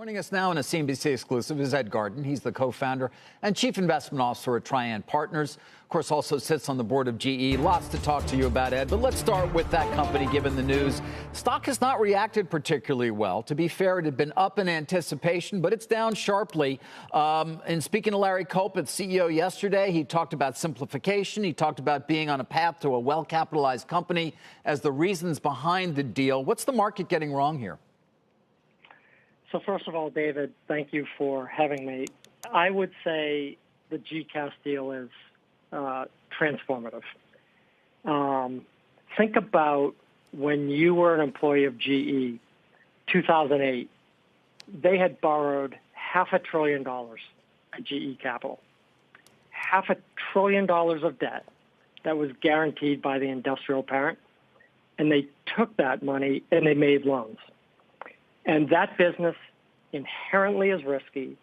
Joining us now in a CNBC exclusive is Ed Garden. He's the co-founder and chief investment officer at Trian Partners. Of course, also sits on the board of GE. Lots to talk to you about, Ed. But let's start with that company, given the news. Stock has not reacted particularly well. To be fair, it had been up in anticipation, but it's down sharply. And speaking to Larry Culp, its CEO, yesterday, he talked about simplification. He talked about being on a path to a well-capitalized company as the reasons behind the deal. What's the market getting wrong here? So first of all, David, thank you for having me. I would say the Gecas deal is transformative. Think about when you were an employee of GE, 2008, they had borrowed $500 billion at GE Capital. $500 billion of debt that was guaranteed by the industrial parent, and they took that money and they made loans. And that business inherently is risky.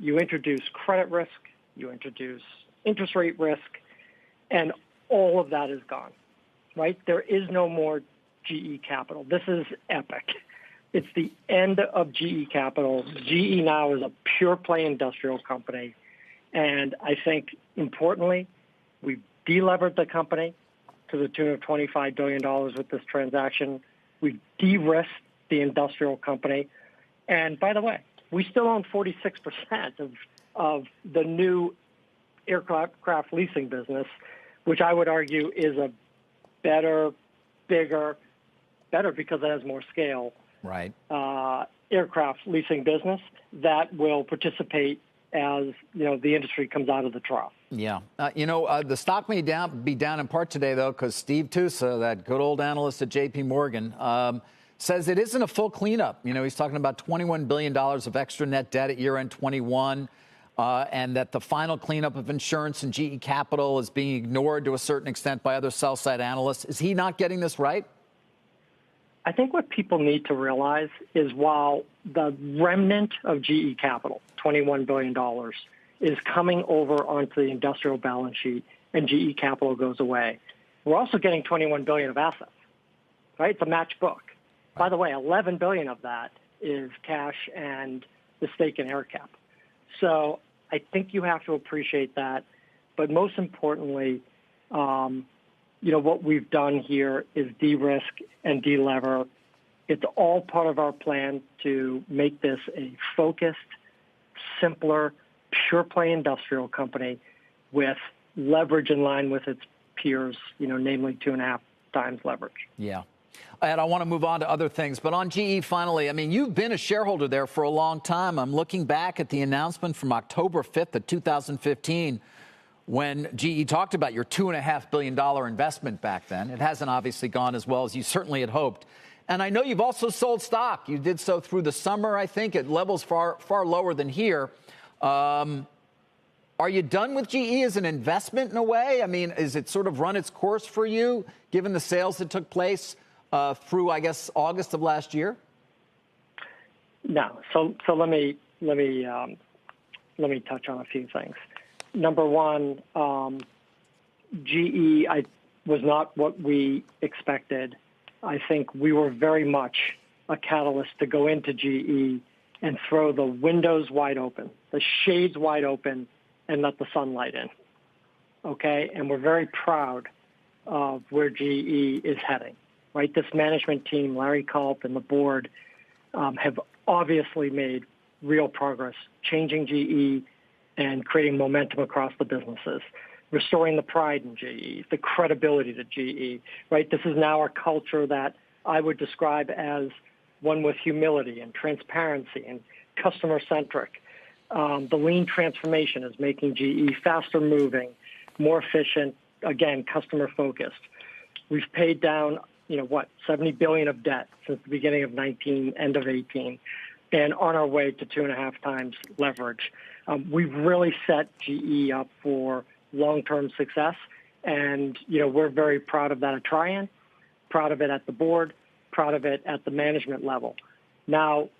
You introduce credit risk, you introduce interest rate risk, and all of that is gone, right? There is no more GE Capital. This is epic. It's the end of GE Capital. GE now is a pure play industrial company. And I think, importantly, we've delevered the company to the tune of $25 billion with this transaction. We've de-risked the industrial company. And by the way, we still own 46% of the new aircraft leasing business, which I would argue is a better because it has more scale, right? Aircraft leasing business that will participate as the industry comes out of the trough. Yeah. The stock may be down in part today, though, because Steve Tusa, that good old analyst at J.P. Morgan, says it isn't a full cleanup. He's talking about $21 billion of extra net debt at year-end 21, and that the final cleanup of insurance and GE Capital is being ignored to a certain extent by other sell-side analysts. Is he not getting this right? I think what people need to realize is while the remnant of GE Capital, $21 billion, is coming over onto the industrial balance sheet and GE Capital goes away, we're also getting $21 billion of assets, right? It's a match book. By the way, $11 billion of that is cash and the stake in AerCap. So I think you have to appreciate that. But most importantly, what we've done here is de-risk and de-lever. It's all part of our plan to make this a focused, simpler, pure-play industrial company with leverage in line with its peers, namely 2.5 times leverage. Yeah. Ed, I want to move on to other things, but on GE finally, you've been a shareholder there for a long time. I'm looking back at the announcement from October 5th of 2015 when GE talked about your $2.5 billion investment back then. It hasn't obviously gone as well as you certainly had hoped. And I know you've also sold stock. You did so through the summer, I think, at levels far lower than here. Are you done with GE as an investment in a way? Is it sort of run its course for you, given the sales that took place through, I guess, August of last year? No. So let me touch on a few things. Number one, GE was not what we expected. I think we were very much a catalyst to go into GE and throw the windows wide open, the shades wide open, and let the sunlight in. Okay? And we're very proud of where GE is heading. Right, this management team, Larry Culp and the board, have obviously made real progress, changing GE and creating momentum across the businesses, restoring the pride in GE, the credibility to GE. Right, this is now a culture that I would describe as one with humility and transparency and customer-centric. The lean transformation is making GE faster moving, more efficient, again, customer-focused. We've paid down $70 billion of debt since the beginning of 19, end of 18, and on our way to 2.5 times leverage. We've really set GE up for long-term success, and, we're very proud of that at Trian, proud of it at the board, proud of it at the management level. Now,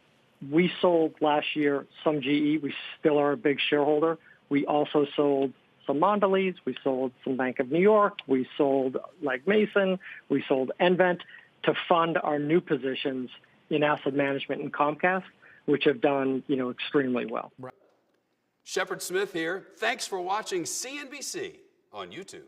we sold last year some GE. We still are a big shareholder. We also sold some Mondelez, we sold some Bank of New York, we sold Legg Mason, we sold nVent to fund our new positions in asset management and Comcast. which have done, extremely well. Shepard Smith here. Thanks for watching CNBC on YouTube.